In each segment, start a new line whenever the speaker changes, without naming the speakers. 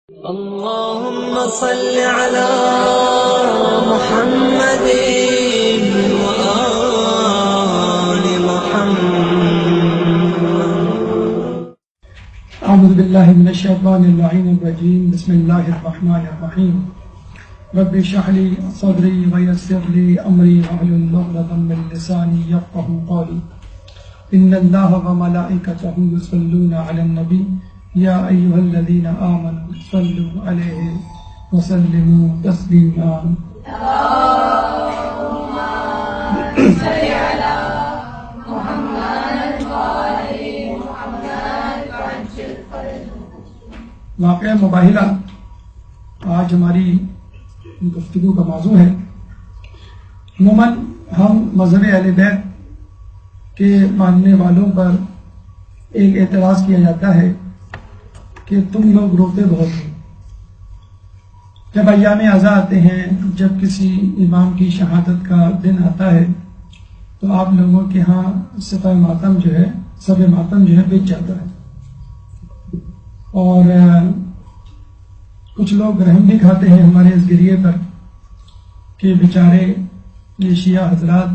اللهم صل على محمد وآل محمد.
اعوذ باللہ من الشیطان اللعین الرجیم. بسم اللہ الرحمن الرحیم. رب اشرح لي صدری ویسر لي امری واحلل عقدۃ من لسانی یفقهوا قولی. ان اللہ وملائکتہ یصلون علی النبی یا ایھا الذین آمنوا صلوا علیہ وسلموا تسلیما.
اللهم صل على محمد وآل محمد وعجل فرجه.
واقعہ مباہلہ آج ہماری گفتگو کا موضوع ہے. عموماً ہم مذہب اہل بیت کے ماننے والوں پر ایک اعتراض کیا جاتا ہے کہ تم لوگ روتے بہت ہو. جب ایام عزا آتے ہیں، جب کسی امام کی شہادت کا دن آتا ہے تو آپ لوگوں کے ہاں سب ماتم جو ہے بچ جاتا ہے. اور کچھ لوگ رحم بھی کھاتے ہیں ہمارے اس گریے پر کہ بیچارے یہ شیعہ حضرات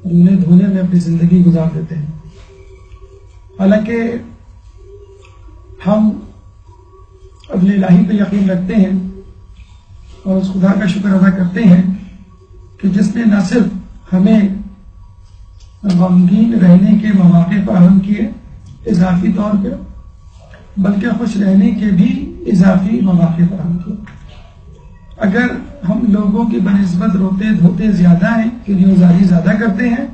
رونے دھونے میں اپنی زندگی گزار دیتے ہیں. حالانکہ ہم عدل الہی پہ یقین رکھتے ہیں اور اس خدا کا شکر ادا کرتے ہیں کہ جس نے نہ صرف ہمیں غمگین رہنے کے مواقع فراہم کیے اضافی طور پہ، بلکہ خوش رہنے کے بھی اضافی مواقع فراہم کیے. اگر ہم لوگوں کی بنسبت روتے دھوتے زیادہ ہیں، کریوزاری زیادہ کرتے ہیں،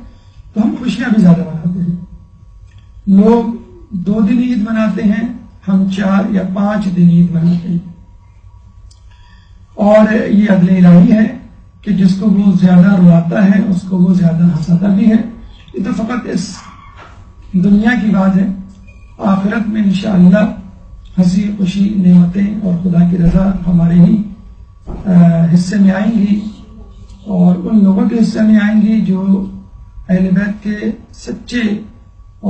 تو ہم خوشیاں بھی زیادہ مناتے ہیں. لوگ 2 دن عید مناتے ہیں، ہم 4 یا 5 دن عید مناتے ہیں. اور یہ عدل الہی ہے کہ جس کو وہ زیادہ رواتا ہے اس کو وہ زیادہ ہنساتا بھی ہے. یہ تو فقط اس دنیا کی بات ہے. آخرت میں انشاءاللہ ہنسی خوشی نعمتیں اور خدا کی رضا ہمارے ہی حصے میں آئیں گی، اور ان لوگوں کے حصے میں آئیں گی جو اہل بیت کے سچے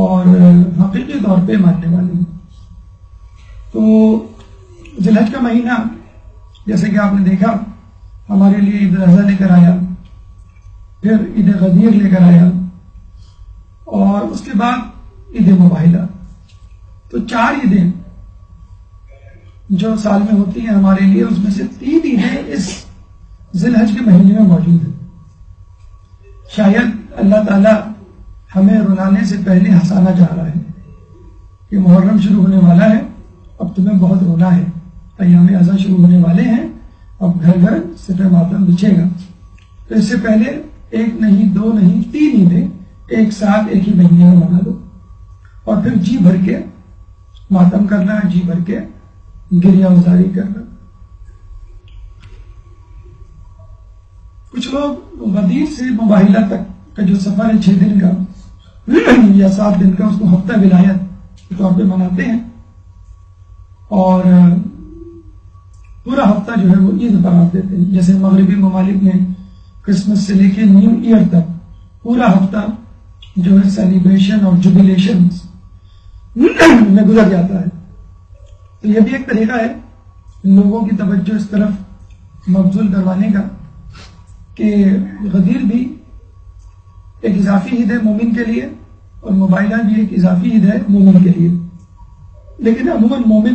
اور حقیقی طور پہ ماننے والے ہیں. تو ذی الحج کا مہینہ جیسے کہ آپ نے دیکھا ہمارے لیے عید الاضحیٰ لے کر آیا، پھر عید غدیر لے کر آیا، اور اس کے بعد عید مباہلہ. تو 4 عیدیں جو سال میں ہوتی ہیں ہمارے لیے، اس میں سے 3 عیدیں اس ذی الحج کے مہینے میں موجود ہیں. شاید اللہ تعالی ہمیں رلانے سے پہلے ہنسانا چاہ رہا ہے کہ محرم شروع ہونے والا ہے، اب تمہیں بہت رونا ہے. ایام عزا شروع ہونے والے ہیں، اب گھر گھر صفحہ ماتم بچھے گا. تو اس سے پہلے 1 نہیں 2 نہیں 3 عیدیں ایک ساتھ ایک ہی مہینے میں منا لو، اور پھر جی بھر کے ماتم کرنا، جی بھر کے گریہ ازاری کرنا. کچھ لوگ غدیر سے مباہلہ تک کا جو سفر ہے 6 دن کا یا 7 دن کا، اس کو ہفتہ ولایت کے طور پہ مناتے ہیں، اور پورا ہفتہ جو ہے وہ عید قرار دیتے ہیں. جیسے مغربی ممالک میں کرسمس سے لے کے نیو ایئر تک پورا ہفتہ جو ہے سیلیبریشن اور جوبیلیشن میں گزر جاتا ہے. تو یہ بھی ایک طریقہ ہے لوگوں کی توجہ اس طرف مبذول کروانے کا کہ غدیر بھی ایک اضافی عید ہے مومن کے لیے، اور مباہلہ بھی ایک اضافی عید ہے مومن کے لیے. لیکن عموماً مومن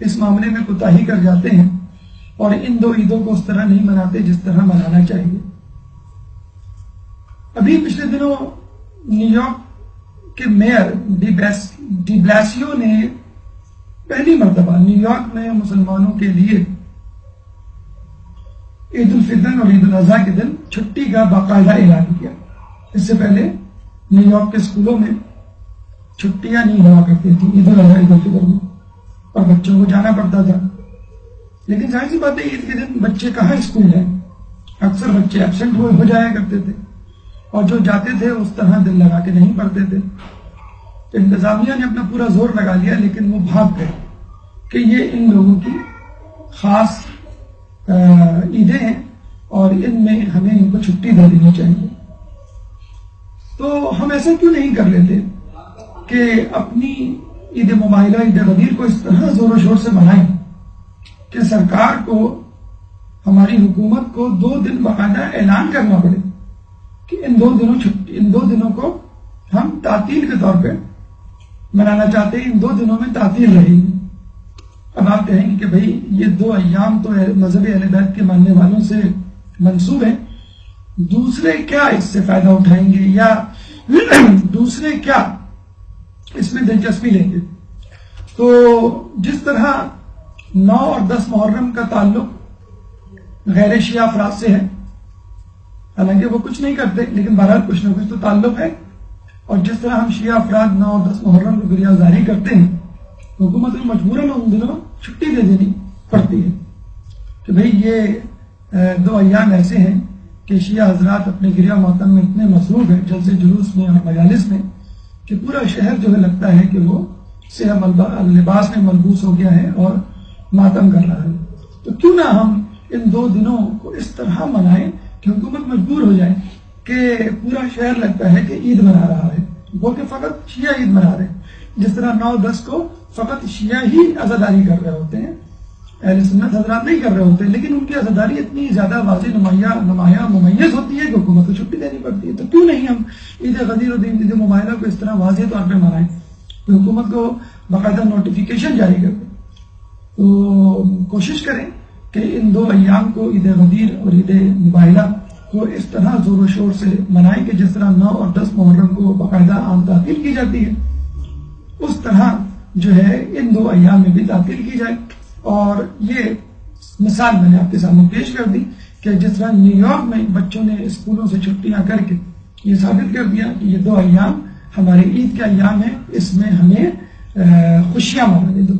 اس معاملے میں کوتاہی کر جاتے ہیں اور ان 2 عیدوں کو اس طرح نہیں مناتے جس طرح منانا چاہیے. ابھی پچھلے دنوں نیو یارک کے میئر ڈی بلاسیو نے پہلی مرتبہ نیو یارک میں مسلمانوں کے لیے عید الفطر اور عید الاضحیٰ کے دن چھٹی کا باقاعدہ اعلان کیا. اس سے پہلے نیو یارک کے اسکولوں میں چھٹیاں نہیں ہوا کرتی تھی عید الاضحیٰ عید الفطر میں، اور بچوں کو جانا پڑتا تھا. لیکن ظاہر سی بات ہے عید کے دن بچے کہاں اسکول ہیں، اکثر بچے ایبسنٹ ہو جایا کرتے تھے، اور جو جاتے تھے اس طرح دل لگا کے نہیں پڑھتے تھے. تو انتظامیہ نے اپنا پورا زور لگا لیا، لیکن وہ بھاگ گئے کہ یہ ان لوگوں کی خاص عیدیں ہیں اور ان میں ہمیں ان کو چھٹی دے دینی چاہیے. تو ہم ایسا کیوں نہیں کر لیتے کہ اپنی عید مباہلہ عید غدیر کو اس طرح زور و شور سے منائیں کہ سرکار کو، ہماری حکومت کو 2 دن باقاعدہ اعلان کرنا پڑے کہ ان 2 دنوں کو ہم تعطیل کے طور پہ منانا چاہتے ہیں، ان 2 دنوں میں تعطیل رہے گی۔ اب آپ کہیں گے کہ بھائی یہ 2 ایام تو مذہب اہل بیت کے ماننے والوں سے منسوب ہیں، دوسرے کیا اس سے فائدہ اٹھائیں گے یا دوسرے کیا اس میں دلچسپی لیں گے؟ تو جس طرح 9 اور 10 محرم کا تعلق غیر شیعہ افراد سے ہے، حالانکہ وہ کچھ نہیں کرتے لیکن بہرحال کچھ نہ کچھ تو تعلق ہے، اور جس طرح ہم شیعہ افراد 9 اور 10 محرم کو گریہ زاری کرتے ہیں، حکومت کو مجبوراً ان دنوں چھٹی دے دینی پڑتی ہے کہ بھئی یہ 2 ایام ایسے ہیں کہ شیعہ حضرات اپنے گریہ ماتم میں اتنے مصروف ہیں، جلسے جلوس میں اور مجالس میں، کہ پورا شہر جو ہے لگتا ہے کہ وہ سیاہ لباس میں ملبوس ہو گیا ہے اور ماتم کر رہا ہے۔ تو کیوں نہ ہم ان 2 دنوں کو اس طرح منائیں کہ حکومت مجبور ہو جائے کہ پورا شہر لگتا ہے کہ عید منا رہا ہے، وہ کہ فقط شیعہ عید منا رہے ہیں، جس طرح 9-10 کو فقط شیعہ ہی عزاداری کر رہے ہوتے ہیں، اہل سنت حضرات نہیں کر رہے ہوتے، لیکن ان کی عزاداری اتنی زیادہ واضح نمایاں ممیز ہوتی ہے کہ حکومت کو چھٹی دینی پڑتی ہے۔ تو کیوں نہیں ہم عید غدیر اور عید مباہلہ کو اس طرح واضح طور پہ منائیں کہ حکومت کو باقاعدہ نوٹیفیکیشن جاری کر دیں۔ تو کوشش کریں کہ ان 2 ایام کو، عید غدیر اور عید مباہلہ کو، اس طرح زور و شور سے منائیں کہ جس طرح 9 اور 10 محرم کو باقاعدہ عام تعطیل کی جاتی ہے، اس طرح جو ہے ان 2 ایام میں بھی تعطیل کی جائے۔ اور یہ مثال میں نے آپ کے سامنے پیش کر دی کہ جس طرح نیو یارک میں بچوں نے اسکولوں سے چھٹیاں کر کے یہ ثابت کر دیا کہ یہ 2 ایام ہمارے عید کے ایام ہیں، اس میں ہمیں خوشیاں منانے دو،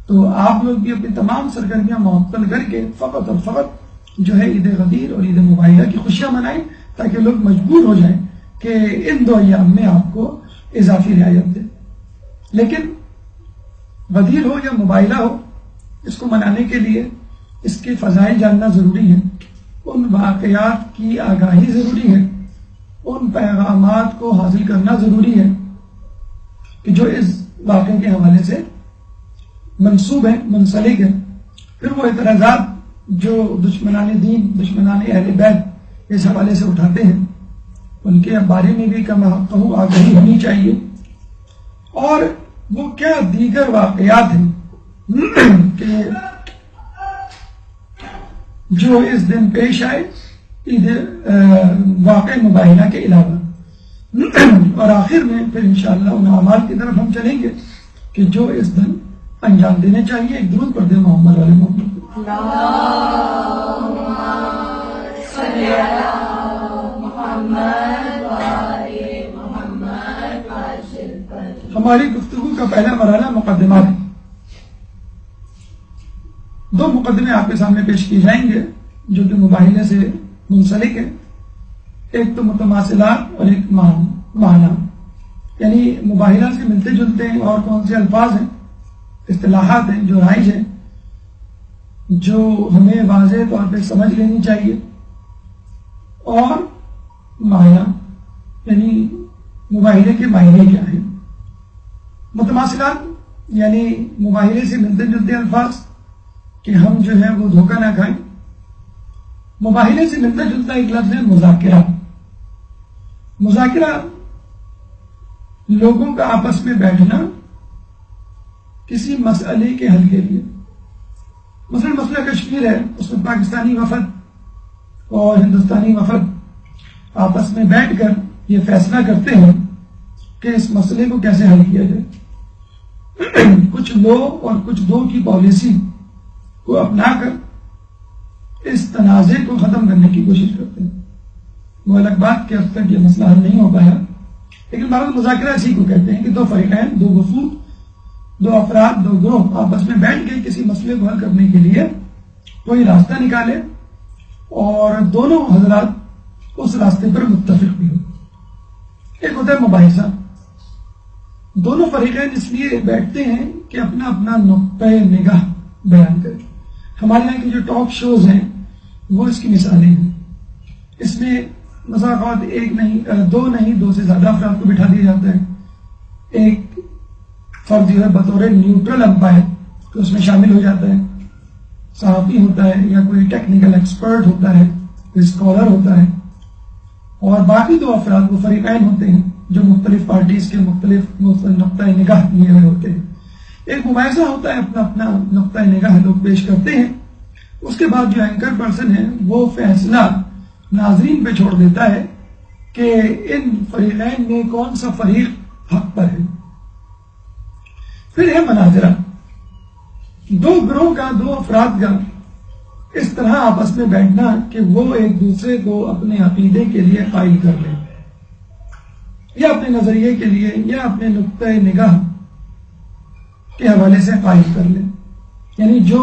تو آپ لوگ بھی اپنی تمام سرگرمیاں معطل کر کے فقط اور فقط جو ہے عید غدیر اور عید مباہلہ کی خوشیاں منائیں، تاکہ لوگ مجبور ہو جائیں کہ ان 2 ایام میں آپ کو اضافی رعایت دیں۔ لیکن غدیر ہو یا مباہلہ ہو، اس کو منانے کے لیے اس کے فضائل جاننا ضروری ہے، ان واقعات کی آگاہی ضروری ہے، ان پیغامات کو حاصل کرنا ضروری ہے کہ جو اس واقعے کے حوالے سے منسوب ہے، منسلک ہے۔ پھر وہ اعتراضات جو دشمنان دین، دشمنان اہل بیت اس حوالے سے اٹھاتے ہیں، ان کے بارے میں بھی کم آگاہی ہونی چاہیے۔ اور وہ کیا دیگر واقعات ہیں کہ جو اس دن پیش آئے عید واقع مباہلہ کے علاوہ، اور آخر میں پھر انشاءاللہ ان اعمال کی طرف ہم چلیں گے کہ جو اس دن انجام دینے چاہیے۔ ایک درود پڑھ دیں محمد علیہ محمد۔ ہماری گفتگو کا پہلا مرحلہ مقدمات ہے۔ 2 مقدمے آپ کے سامنے پیش کیے جائیں گے جو کہ مباہلے سے منسلک ہے، ایک تو متماثلات اور ایک معنی، یعنی مباہلہ سے ملتے جلتے ہیں اور کون سے الفاظ ہیں، اصطلاحات ہیں جو رائج ہیں، جو ہمیں واضح طور پہ سمجھ لینی چاہیے، اور معنی یعنی مباہلے کے معنی کیا ہیں۔ متماثلات یعنی مباہلے سے ملتے جلتے الفاظ کہ ہم جو ہے وہ دھوکہ نہ کھائیں۔ مباہلے سے ملتا جلتا ایک لفظ ہے مذاکرہ۔ مذاکرہ لوگوں کا آپس میں بیٹھنا کسی مسئلے کے حل کے لیے، مثلا مسئلہ کشمیر ہے، اس میں پاکستانی وفد اور ہندوستانی وفد آپس میں بیٹھ کر یہ فیصلہ کرتے ہیں کہ اس مسئلے کو کیسے حل کیا جائے۔ کچھ لو اور کچھ دو کی پالیسی کو اپنا کر اس تنازع کو ختم کرنے کی کوشش کرتے ہیں۔ وہ الگ بات کہ اب تک یہ مسئلہ حل نہیں ہو پایا، لیکن بھارت مذاکرہ اسی کو کہتے ہیں کہ 2 فریقین، 2 وفود، 2 افراد، 2 گروہ آپس میں بیٹھ کے کسی مسئلے کو حل کرنے کے لیے کوئی راستہ نکالے اور دونوں حضرات اس راستے پر متفق بھی ہو۔ ایک ہوتا ہے مباحثہ، دونوں فریقین اس لیے بیٹھتے ہیں کہ اپنا اپنا نقطۂ نگاہ بیان کریں۔ ہمارے یہاں کی جو ٹاک شوز ہیں وہ اس کی مثالیں ہیں۔ اس میں مساوات 1 نہیں 2 نہیں 2 سے زیادہ افراد کو بٹھا دیا جاتا ہے۔ ایک فرد جو ہے بطور نیوٹرل امپائر تو اس میں شامل ہو جاتا ہے۔ صحافی ہوتا ہے یا کوئی ٹیکنیکل ایکسپرٹ ہوتا ہے، کوئی اسکالر ہوتا ہے، اور باقی 2 افراد وہ فریقین ہوتے ہیں جو مختلف پارٹیز کے مختلف نقطۂ نگاہ لیے ہوئے ہوتے ہیں. ایک مباحثہ ہوتا ہے، اپنا اپنا نقطۂ نگاہ لوگ پیش کرتے ہیں. اس کے بعد جو اینکر پرسن ہے وہ فیصلہ ناظرین پہ چھوڑ دیتا ہے کہ ان فریقین میں کون سا فریق حق پر ہے. پھر ہے مناظرہ، 2 گروہ کا، 2 افراد کا اس طرح آپس میں بیٹھنا کہ وہ ایک دوسرے کو اپنے عقیدے کے لیے قائل کر لیں، یا اپنے نظریے کے لیے یا اپنے نقطۂ نگاہ کے حوالے سے قائل کر لیں. یعنی جو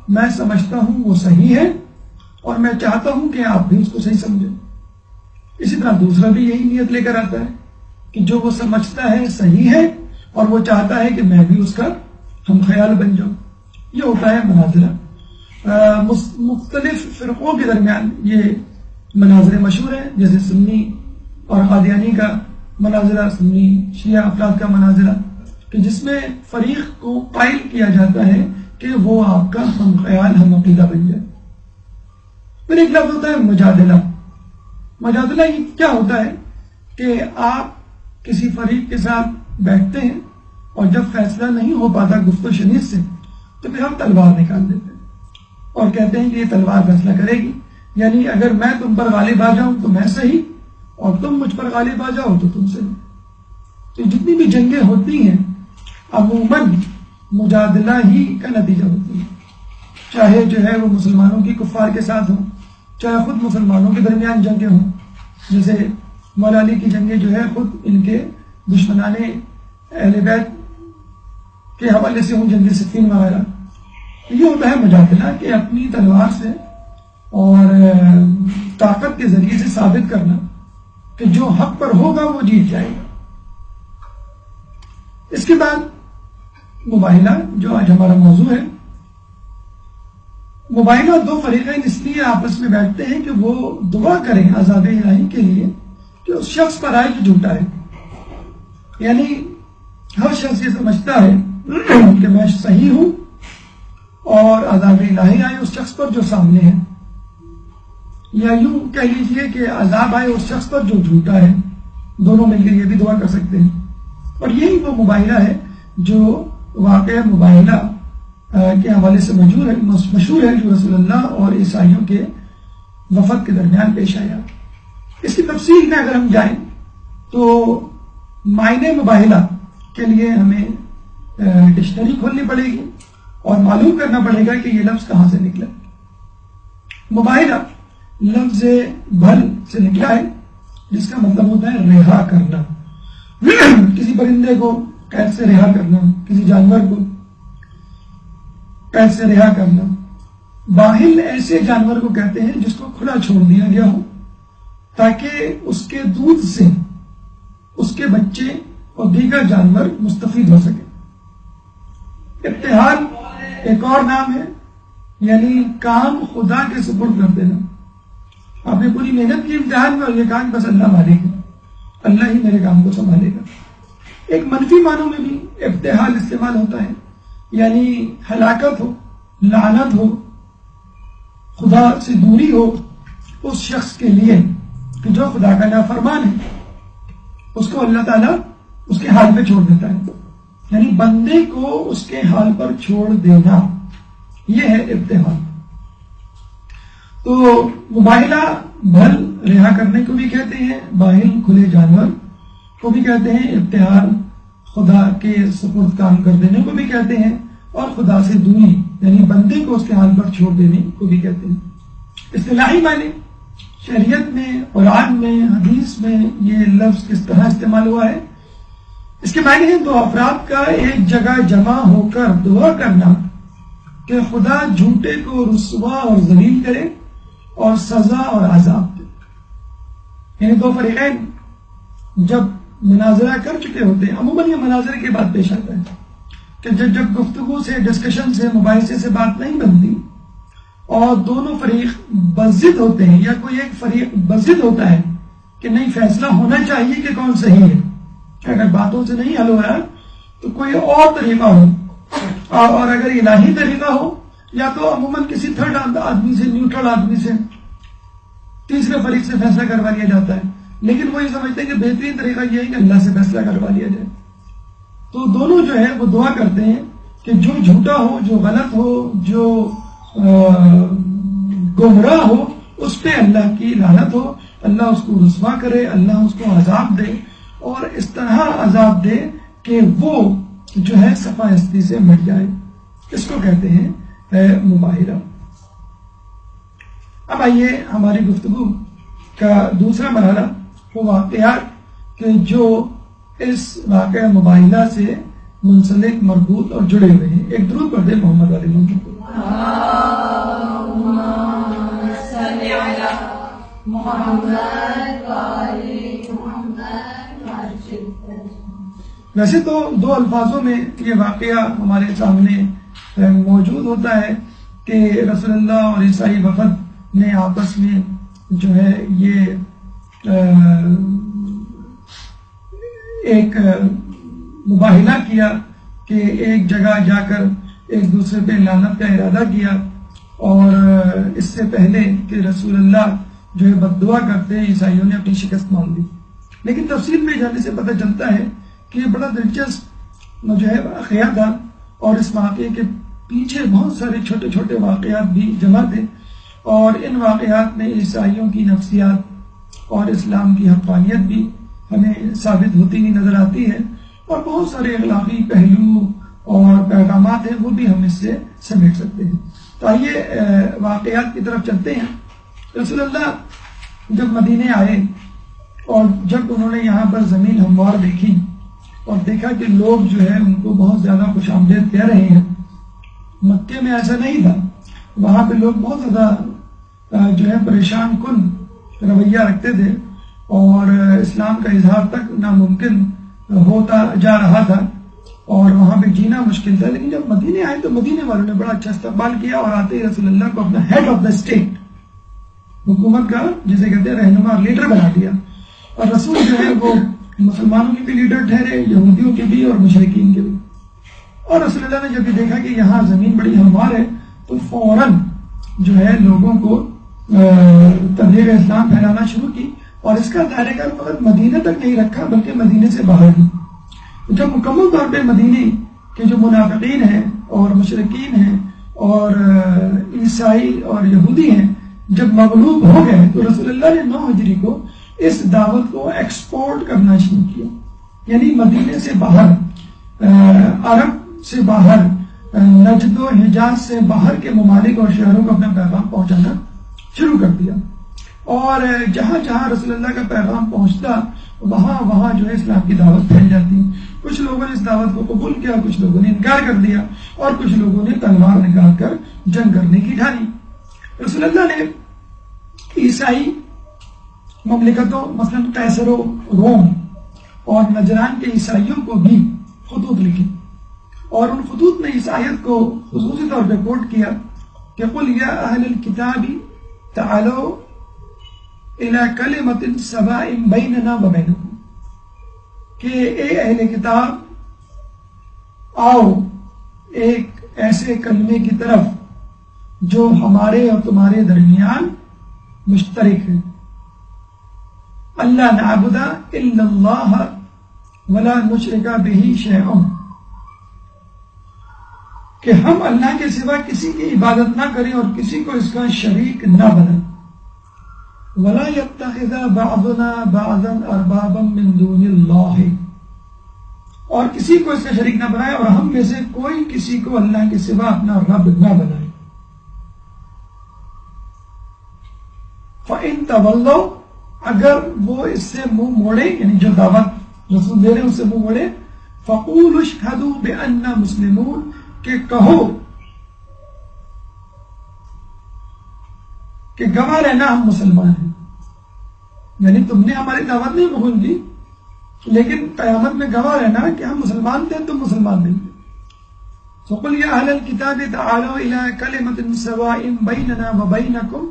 میں سمجھتا ہوں وہ صحیح ہے اور میں چاہتا ہوں کہ آپ بھی اس کو صحیح سمجھیں. اسی طرح دوسرا بھی یہی نیت لے کر آتا ہے کہ جو وہ سمجھتا ہے صحیح ہے اور وہ چاہتا ہے کہ میں بھی اس کا ہم خیال بن جاؤں. یہ ہوتا ہے مناظرہ. مختلف فرقوں کے درمیان یہ مناظرے مشہور ہیں، جیسے سنی اور قادیانی کا مناظرہ، سنی شیعہ افراد کا مناظرہ، کہ جس میں فریق کو قائل کیا جاتا ہے کہ وہ آپ کا ہم خیال، ہم عقیدہ بن جائے. پھر ایک لفظ ہوتا ہے مجادلہ. مجادلہ یہ کیا ہوتا ہے کہ آپ کسی فریق کے ساتھ بیٹھتے ہیں اور جب فیصلہ نہیں ہو پاتا گفت و شنید سے تو پھر ہم تلوار نکال دیتے ہیں اور کہتے ہیں کہ یہ تلوار فیصلہ کرے گی. یعنی اگر میں تم پر غالب آ جاؤں تو میں صحیح، اور تم مجھ پر غالب آ جاؤ تو تم صحیح. تو جتنی بھی جنگیں ہوتی ہیں عموماً مجادلہ ہی کا نتیجہ ہوتی ہے، چاہے جو ہے وہ مسلمانوں کی کفار کے ساتھ ہوں، چاہے خود مسلمانوں کے درمیان جنگیں ہوں. جیسے مولا علی کی جنگیں جو ہے خود ان کے دشمنان اہل بیت کے حوالے سے ہوں، جنگ صفین وغیرہ. یہ ہوتا ہے مجادلہ کہ اپنی تلوار سے اور طاقت کے ذریعے سے ثابت کرنا کہ جو حق پر ہوگا وہ جیت جائے گا. اس کے بعد مباہلہ، جو آج ہمارا موضوع ہے. مباہلہ 2 فریقین اس لیے آپس میں بیٹھتے ہیں کہ وہ دعا کریں عذاب الہی کے لیے کہ اس شخص پر آئے جو جھوٹا ہے. یعنی ہر شخص یہ سمجھتا ہے کہ میں صحیح ہوں اور عذاب الہی آئے اس شخص پر جو سامنے ہے، یا یوں کہہ لیجئے کہ عذاب آئے اس شخص پر جو جھوٹا ہے. دونوں مل کے یہ بھی دعا کر سکتے ہیں. اور یہی وہ مباہلہ ہے جو واقعہ مباہلہ کے حوالے سے مشہور ہے، جو رسول اللہ اور عیسائیوں کے وفد کے درمیان پیش آیا. اس کی تفصیل میں اگر ہم جائیں تو معنی مباہلہ کے لیے ہمیں ڈکشنری کھولنی پڑے گی اور معلوم کرنا پڑے گا کہ یہ لفظ کہاں سے نکلا. مباہلہ لفظ بھل سے نکلا ہے، جس کا مطلب ہوتا ہے رہا کرنا. کسی پرندے کو قید سے رہا کرنا، کسی جانور کو قید سے رہا کرنا. باہل ایسے جانور کو کہتے ہیں جس کو کھلا چھوڑ دیا گیا ہو تاکہ اس کے دودھ سے اس کے بچے اور دیگر جانور مستفید ہو سکیں. ابتحال ایک اور نام ہے، یعنی کام خدا کے سپرد کر دینا. آپ نے پوری محنت کی امتحان میں اور یہ کام بس اللہ مالک ہے، اللہ ہی میرے کام کو سنبھالے گا. ایک منفی معنوں میں بھی ابتحال استعمال ہوتا ہے، یعنی ہلاکت ہو، لعنت ہو، خدا سے دوری ہو اس شخص کے لیے کہ جو خدا کا نافرمان ہے. اس کو اللہ تعالیٰ اس کے حال پہ چھوڑ دیتا ہے، یعنی بندے کو اس کے حال پر چھوڑ دینا، یہ ہے ابتحال. تو مباہلہ بھل رہا کرنے کو بھی کہتے ہیں، باہل کھلے جانور کو بھی کہتے ہیں، ابتحال خدا کے سپرد کام کر دینے کو بھی کہتے ہیں، اور خدا سے دوری یعنی بندے کو اس کے حال پر چھوڑ دینے کو بھی کہتے ہیں. اصطلاحی معنی شریعت میں، قرآن میں، حدیث میں یہ لفظ کس طرح استعمال ہوا ہے. اس کے معنی ہے 2 افراد کا ایک جگہ جمع ہو کر دعا کرنا کہ خدا جھوٹے کو رسوا اور ذلیل کرے اور سزا اور عذاب دے. یعنی 2 فریقین جب مناظرہ کر چکے ہوتے ہیں، عموماً یہ مناظرے کے بعد پیش آتا ہے کہ جب گفتگو سے، ڈسکشن سے، مباحثے سے بات نہیں بنتی اور دونوں فریق بضد ہوتے ہیں، یا کوئی ایک فریق بضد ہوتا ہے کہ نہیں فیصلہ ہونا چاہیے کہ کون صحیح ہے، اگر باتوں سے نہیں حل ہو رہا تو کوئی اور طریقہ ہو، اور اگر الہی طریقہ ہو یا تو عموماً کسی تھرڈ آدمی سے، نیوٹرل آدمی سے، تیسرے فریق سے فیصلہ کروا لیا جاتا ہے، لیکن وہ یہ سمجھتے ہیں کہ بہترین طریقہ یہ ہے کہ اللہ سے فیصلہ کروا لیا جائے. تو دونوں جو ہے وہ دعا کرتے ہیں کہ جو جھوٹا ہو، جو غلط ہو، جو گمراہ ہو، اس پہ اللہ کی لعنت ہو، اللہ اس کو رسوا کرے، اللہ اس کو عذاب دے، اور اس طرح عذاب دے کہ وہ جو ہے صفا ہستی سے مٹ جائے. اس کو کہتے ہیں مباہرہ. اب آئیے ہماری گفتگو کا دوسرا مرحلہ وہ واقعات کہ جو اس واقعہ مباہرہ سے منسلک، مربوط اور جڑے ہوئے ہیں. ایک درود پڑھ دیں محمد علیہ وسلم.
صل علی محمد وعلی محمد.
ویسے تو دو الفاظوں میں یہ واقعہ ہمارے سامنے موجود ہوتا ہے کہ رسول اللہ اور عیسائی وفد نے آپس میں جو ہے یہ ایک مباہلہ کیا کہ ایک جگہ جا کر ایک دوسرے پہ لعنت کا ارادہ کیا، اور اس سے پہلے کہ رسول اللہ جو ہے بد دعا کرتے عیسائیوں نے اپنی شکست مان لی. لیکن تفصیل میں جانے سے پتہ چلتا ہے کہ یہ بڑا دلچسپ جو ہے واقعہ تھا، اور اس واقعے کے پیچھے بہت سارے چھوٹے چھوٹے واقعات بھی جمع تھے، اور ان واقعات میں عیسائیوں کی نفسیات اور اسلام کی حقانیت بھی ہمیں ثابت ہوتی ہوئی نظر آتی ہے، اور بہت سارے اخلاقی پہلو اور پیغامات ہیں وہ بھی ہم اس سے سمیٹ سکتے ہیں. تو آئیے واقعات کی طرف چلتے ہیں. رسول اللہ جب مدینے آئے اور جب انہوں نے یہاں پر زمین ہموار دیکھی اور دیکھا کہ لوگ جو ہے ان کو بہت زیادہ خوش آمدید کہہ رہے ہیں. مکے میں ایسا نہیں تھا، وہاں پہ لوگ بہت زیادہ جو ہے پریشان کن رویہ رکھتے تھے، اور اسلام کا اظہار تک ناممکن ہوتا جا رہا تھا، اور وہاں پہ جینا مشکل تھا. لیکن جب مدینے آئے تو مدینے والوں نے بڑا اچھا استقبال کیا، اور آتے ہی رسول اللہ کو اپنا ہیڈ آف دا اسٹیٹ، حکومت کا جسے کہتے ہیں رہنما، لیڈر بنا دیا. اور رسول جو ہے وہ مسلمانوں کے بھی لیڈر ٹھہرے، یہودیوں کے بھی اور مشرکین کے بھی. اور رسول اللہ نے جب یہ دیکھا کہ یہاں زمین بڑی ہموار ہے تو فوراً جو ہے لوگوں کو تبلیغ اسلام پھیلانا شروع کی، اور اس کا دائرہ کار فقط مدینہ تک نہیں رکھا بلکہ مدینے سے باہر بھی. جب مکمل طور پہ مدینے کے جو منافقین ہیں اور مشرکین ہیں اور عیسائی اور یہودی ہیں جب مغلوب ہو گئے تو رسول اللہ نے 9 ہجری کو اس دعوت کو ایکسپورٹ کرنا شروع کیا، یعنی مدینے سے باہر، عرب سے باہر، نجد و حجاز سے باہر کے ممالک اور شہروں کو اپنا پیغام پہنچانا شروع کر دیا. اور جہاں جہاں رسول اللہ کا پیغام پہنچتا وہاں جو ہے اسلام کی دعوت پھیل جاتی. کچھ لوگوں نے اس دعوت کو قبول کیا، کچھ لوگوں نے انکار کر دیا، اور کچھ لوگوں نے تلوار نکال کر جنگ کرنے کی ٹھانی. رسول اللہ نے عیسائی مملکتوں مثلا قیصر و روم اور نجران کے عیسائیوں کو بھی خطوط لکھی، اور ان خطوط میں اس آیت کو خصوصی طور پہ کوٹ کیا کہ قل یا اہل الکتاب تعالوا الی کلمۃ سواء بیننا وبینکم، کہ اے اہل کتاب آؤ ایک ایسے کلمے کی طرف جو ہمارے اور تمہارے درمیان مشترک ہے. اللہ نعبد الا اللہ ولا نشرک بہ شیئا، کہ ہم اللہ کے سوا کسی کی عبادت نہ کریں اور کسی کو اس کا شریک نہ بنائیں. ولا يتخذ بعضنا بعضا اربابا من دون اللہ، اور کسی کو اس کا شریک نہ بنائے اور ہم میں سے کوئی کسی کو اللہ کے سوا اپنا رب نہ بنائے. فَإِن تَوَلَّوْا، اگر وہ اس سے منہ موڑے، یعنی جو دعوت رسول دے رہے ہیں اس سے منہ موڑے، فَقُولُوا اشْهَدُوا بِأَنَّا مُسْلِمُونَ، کہ کہو کہ گواہ رہنا ہم مسلمان ہیں. یعنی تم نے ہماری دعوت نہیں قبول کی، لیکن قیامت میں گواہ رہنا کہ ہم مسلمان تھے، تم مسلمان نہیں تھے. فَقُلْ يَا أَهْلَ الْكِتَابِ تَعَالَوْا إِلَىٰ كَلِمَةٍ سَوَاءٍ بَيْنَنَا وَبَيْنَكُمْ،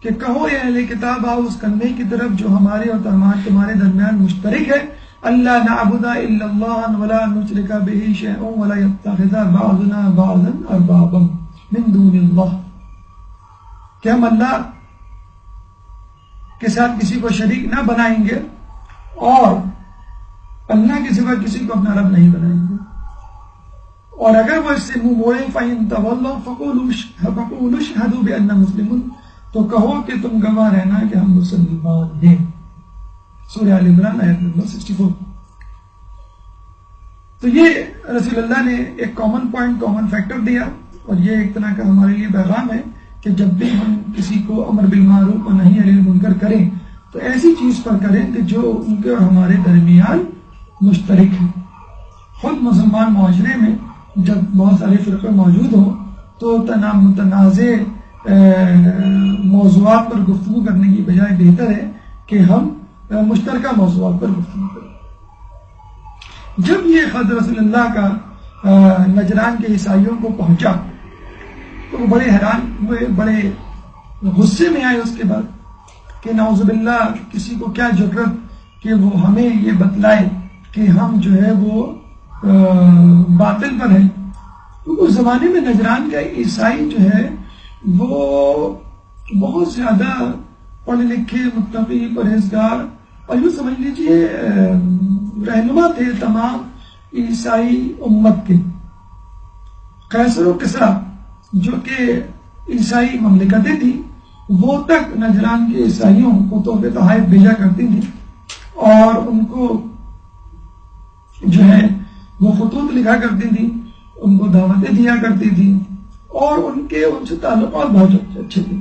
کہ کہو اے اہل کتاب آؤ اس کلمے کی طرف جو ہمارے اور تمہارے درمیان مشترک ہے. اللہ نعبد الا اللہ ولا نشرک به شیئا ولا يتخذ بعضنا بعضا اربابا من دون اللہ، کہ ہم اللہ کے ساتھ کسی کو شریک نہ بنائیں گے اور اللہ کے سوا کسی کو اپنا رب نہیں بنائیں گے، اور اگر وہ اس سے منہ موڑیں فَإِن تَوَلَّوْا فَقُولُوا اشْهَدُوا بِأَنَّا مُسْلِمُونَ، تو کہو کہ تم گواہ رہنا کہ ہم مسلمان ہیں۔ سورہ آل عمران آیت نمبر 64۔ تو یہ رسول اللہ نے ایک کامن پوائنٹ، کامن فیکٹر دیا، اور یہ ایک طرح کا ہمارے لیے پیغام ہے کہ جب بھی ہم کسی کو امر بالمعروف اور نہی عن المنکر کریں تو ایسی چیز پر کریں کہ جو ان کے اور ہمارے درمیان مشترک ہے۔ خود مسلمان معاشرے میں جب بہت سارے فرقے موجود ہوں تو متنازع موضوعات پر گفتگو کرنے کی بجائے بہتر ہے کہ ہم مشترکہ موضوعات پر گفتگو کریں۔ جب یہ خط رسول اللہ کا نجران کے عیسائیوں کو پہنچا تو وہ بڑے حیران ہوئے، بڑے غصے میں آئے اس کے بعد کہ نعوذ باللہ کسی کو کیا جرت کہ وہ ہمیں یہ بتلائے کہ ہم جو ہے وہ باطل پر ہیں۔ تو اس زمانے میں نجران کا عیسائی جو ہے وہ بہت زیادہ پڑھے لکھے، متقی، پرہیزگار، اور یوں سمجھ لیجیے رہنما تھے تمام عیسائی امت کے۔ قیصر و کسریٰ جو کہ عیسائی مملکتیں تھیں وہ تک نجران کے عیسائیوں کو تحفے تحائف بھیجا کرتی تھی، اور ان کو جو ہے وہ خطوط لکھا کرتی تھی، ان کو دعوتیں دیا کرتی تھی، اور ان سے تعلقات بہت اچھے تھے۔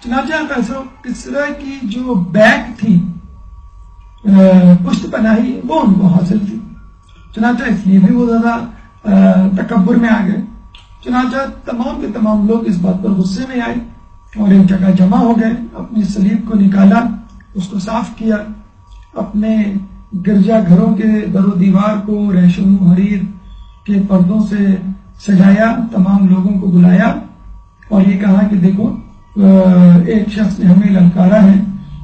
چنانچہ قیصر و کسریٰ کی جو بیک تھی، پشت پناہی، وہ ان کو حاصل تھی، چنانچہ اس لیے بھی وہ زیادہ تکبر میں آ گئے۔ چنانچہ تمام کے تمام لوگ اس بات پر غصے میں آئے اور ایک جگہ جمع ہو گئے، اپنی صلیب کو نکالا، اس کو صاف کیا، اپنے گرجا گھروں کے در و دیوار کو ریشم و حریر کے پردوں سے سجایا، تمام لوگوں کو بلایا اور یہ کہا کہ دیکھو ایک شخص نے ہمیں للکارا ہے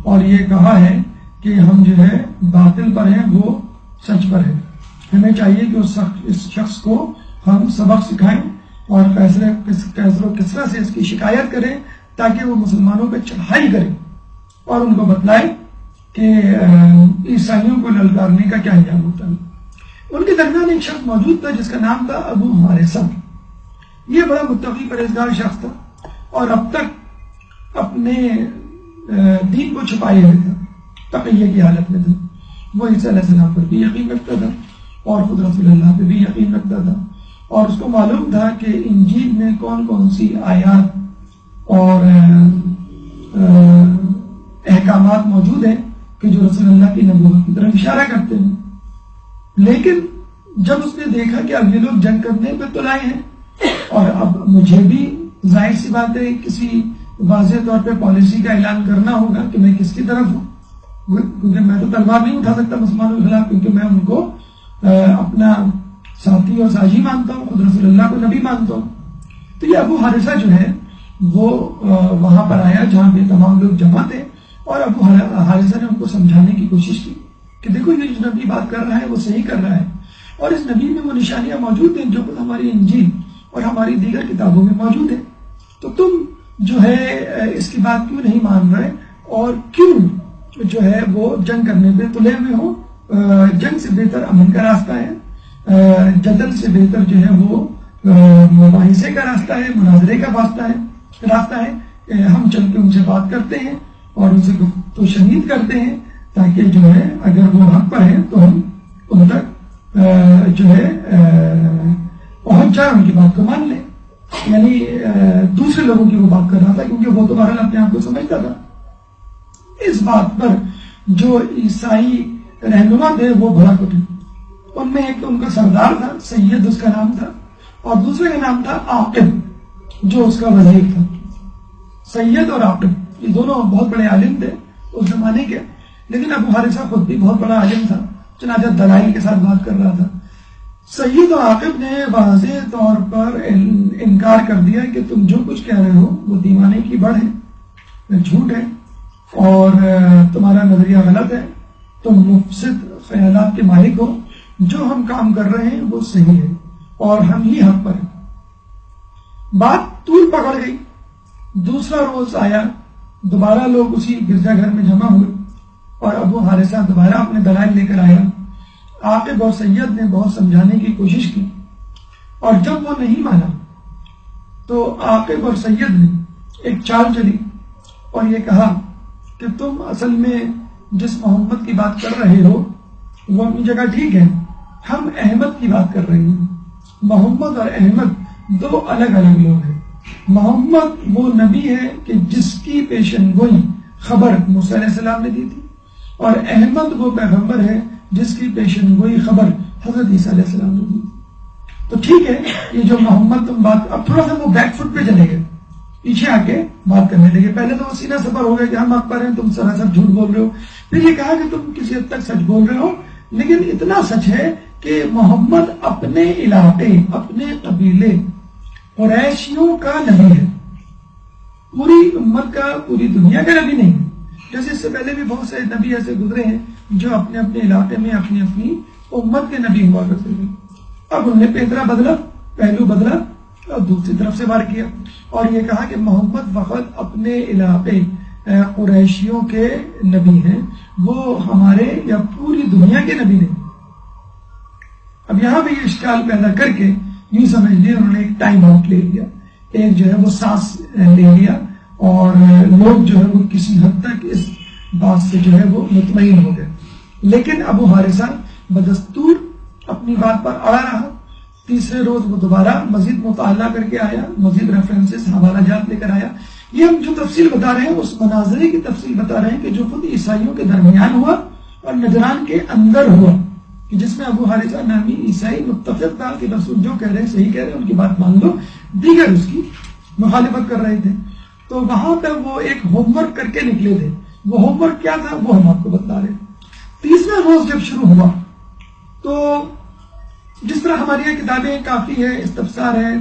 اور یہ کہا ہے کہ ہم جو ہے باطل پر ہیں، وہ سچ پر ہے، ہمیں چاہیے کہ اس شخص کو ہم سبق سکھائیں اور قیصر و کسریٰ سے اس کی شکایت کریں تاکہ وہ مسلمانوں پہ چڑھائی کریں اور ان کو بتلائے کہ عیسائیوں کو للکارنے کا کیا انجام ہوتا ہے۔ ان کے درمیان ایک شخص موجود تھا جس کا نام تھا ابو حارثہ۔ یہ بڑا متقی پرہیزگار شخص تھا اور اب تک اپنے دین کو چھپائے ہوئے تھا، تقیہ کی حالت میں تھا۔ وہ عیسیٰ علیہ السلام پر بھی یقین رکھتا تھا اور خود رسول اللہ پہ بھی یقین رکھتا تھا، اور اس کو معلوم تھا کہ انجیل میں کون کون سی آیات اور احکامات موجود ہیں کہ جو رسول اللہ کی نبوت کی طرف اشارہ کرتے ہیں۔ لیکن جب اس نے دیکھا کہ اب یہ لوگ جنگ کرنے پہ تو لائے ہیں اور اب مجھے بھی ظاہر سی بات ہے کسی واضح طور پہ پالیسی کا اعلان کرنا ہوگا کہ میں کس کی طرف ہوں، کیونکہ میں تو تلوار نہیں اٹھا سکتا مسلمانوں کے خلاف، کیونکہ میں ان کو اپنا ساتھی اور ساجی مانتا ہوں، خود رسول اللہ کو نبی مانتا ہوں۔ تو یہ ابو حارثہ جو ہے وہ وہاں پر آیا جہاں پہ تمام لوگ جمع تھے، اور ابو حارثہ نے ان کو سمجھانے کی کوشش کی کہ دیکھو یہ جو نبی بات کر رہا ہے وہ صحیح کر رہا ہے، اور اس نبی میں وہ نشانیاں موجود ہیں جو ہماری انجیل اور ہماری دیگر کتابوں میں موجود ہیں، تو تم جو ہے اس کی بات کیوں نہیں مان رہے اور کیوں جو ہے وہ جنگ کرنے پہ تلے ہوئے ہو؟ جنگ سے بہتر امن کا راستہ ہے، جدل سے بہتر جو ہے وہ مباحثے کا راستہ ہے، مناظرے کا راستہ ہے۔ ہم چل کے ان سے بات کرتے ہیں اور ان سے تو شہید کرتے ہیں تاکہ جو ہے اگر وہ حق پر ہیں تو ہم ان تک جو ہے پہنچ جائیں، ان کی بات کو مان لیں۔ یعنی دوسرے لوگوں کی وہ بات کر رہا تھا کیونکہ وہ تو بہرحال اپنے آپ کو سمجھتا تھا۔ اس بات پر جو عیسائی رہنما تھے وہ بھڑک اٹھے۔ ان میں ایک تو ان کا سردار تھا، سید اس کا نام تھا، اور دوسرے کا نام تھا عاقب جو اس کا وزیر تھا۔ سید اور عاقب یہ دونوں بہت بڑے عالم تھے اس زمانے کے، لیکن ابو حارثہ خود بھی بہت بڑا عالم تھا، چنانچہ دلائل کے ساتھ بات کر رہا تھا۔ سید اور عاقب نے واضح طور پر انکار کر دیا کہ تم جو کچھ کہہ رہے ہو وہ دیوانے کی بڑھ ہے، جھوٹ ہے، اور تمہارا نظریہ غلط ہے، تم مفسد خیالات کے مالک ہو، جو ہم کام کر رہے ہیں وہ صحیح ہے اور ہم ہی حق پر ہیں۔ بات طول پکڑ گئی۔ دوسرا روز آیا، دوبارہ لوگ اسی گرجا گھر میں جمع ہوئے اور ابو حارثہ دوبارہ اپنے دلائل لے کر آیا۔ عاقب اور سید نے بہت سمجھانے کی کوشش کی، اور جب وہ نہیں مانا تو عاقب اور سید نے ایک چال چلی اور یہ کہا کہ تم اصل میں جس محمد کی بات کر رہے ہو وہ اپنی جگہ ٹھیک ہے، ہم احمد کی بات کر رہے ہیں۔ محمد اور احمد دو الگ الگ لوگ ہیں۔ محمد وہ نبی ہے کہ جس کی پیشن گوئی خبر موسیٰ علیہ السلام نے دی تھی، اور احمد وہ پیغمبر ہے جس کی پیشن گوئی خبر حضرت عیسیٰ علیہ السلام نے دی۔ تو ٹھیک ہے، یہ جو محمد تم بات، اب تھوڑا سا وہ بیک فٹ پہ چلے گئے، پیچھے آ کے بات کرنے لگے۔ پہلے تو وہ سینہ سفر ہو گیا کہ ہم حق پر ہیں، تم سراسر جھوٹ بول رہے ہو۔ پھر یہ کہا کہ تم کسی حد تک سچ بول رہے ہو، لیکن اتنا سچ ہے کہ محمد اپنے علاقے، اپنے قبیلے قریشیوں کا نبی ہے، پوری امت کا، پوری دنیا کا نبی نہیں ہے۔ جیسے اس سے پہلے بھی بہت سے نبی ایسے گزرے ہیں جو اپنے اپنے علاقے میں اپنی اپنی امت کے نبی ہوا کرتے تھے۔ اب انہوں نے پیترا بدلا، پہلو بدلا اور دوسری طرف سے وار کیا، اور یہ کہا کہ محمد فقط اپنے علاقے قریشیوں کے نبی ہیں، وہ ہمارے یا پوری دنیا کے نبی نہیں۔ اب یہاں بھی یہ اشکال پیدا کر کے یوں سمجھ لیے انہوں نے ایک ٹائم آؤٹ لے لیا، ایک جو ہے وہ سانس لے لیا، اور لوگ جو ہے وہ کسی حد تک اس بات سے جو ہے وہ مطمئن ہو گئے۔ لیکن ابو حارثہ بدستور اپنی بات پر اڑا رہا۔ تیسرے روز وہ دوبارہ مزید مطالعہ کر کے آیا، مزید ریفرنسز، حوالہ جات لے کر آیا۔ یہ ہم جو تفصیل بتا رہے ہیں اس مناظرے کی تفصیل بتا رہے ہیں کہ جو خود عیسائیوں کے درمیان ہوا اور نجران کے اندر ہوا، کہ جس میں ابو حارثہ نامی عیسائی متفق تھا کہ رسول جو کہہ رہے ہیں صحیح کہہ رہے ہیں، ان کی بات مان لو، دیگر اس کی مخالفت کر رہے تھے۔ تو وہاں پہ وہ ایک ہوم ورک کر کے نکلے تھے۔ وہ ہوم ورک کیا تھا وہ ہم آپ کو بتا رہے ہیں۔ تیسرا روز جب شروع ہوا تو جس طرح ہماری یہاں کتابیں کافی ہے، استفسار ہے،